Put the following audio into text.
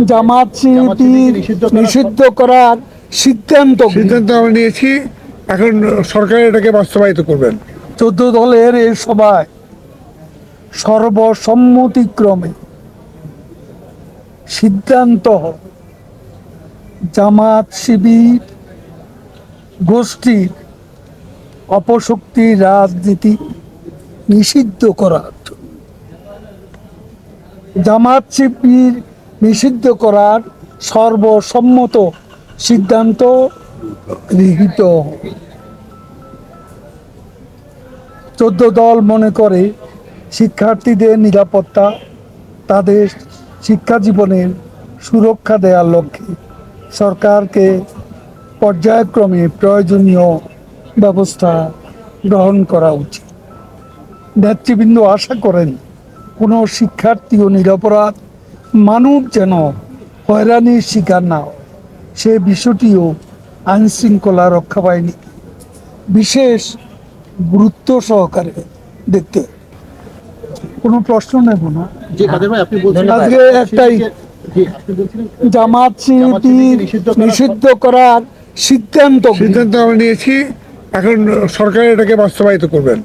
জামাত শিবির নিষিদ্ধ করার সিদ্ধান্ত আমরা নিয়েছি। এখন সরকার এটাকে বাস্তবায়িত করবেন। 14 দলের এই সভায় সর্বসম্মতিক্রমে সিদ্ধান্ত হয় জামাত শিবির গোষ্ঠীর অপশক্তি রাজনীতি নিষিদ্ধ করার জন্য। জামাত শিবির নিষিদ্ধ করার সর্বসম্মত সিদ্ধান্ত গৃহীত হয়। 14 দল মনে করে শিক্ষার্থীদের নিরাপত্তা, তাদের শিক্ষা জীবনের সুরক্ষা দেওয়ার লক্ষ্যে সরকারকে পর্যায়ক্রমে প্রয়োজনীয় ব্যবস্থা গ্রহণ করা উচিত। নেতৃবৃন্দ আশা করেন কোনো শিক্ষার্থী ও নিরপরাধ মানুষ যেন হয়রানির শিকার না হয়, সে বিষয়টিও আইন শৃঙ্খলা রক্ষা বাহিনী বিশেষ গুরুত্ব সহকারে দেখতে। কোনো প্রশ্ন নেব না। আজকে একটাই, জামাত শিবির নিষিদ্ধ করার সিদ্ধান্ত আমরা নিয়েছি। এখন সরকার এটাকে বাস্তবায়িত করবেন।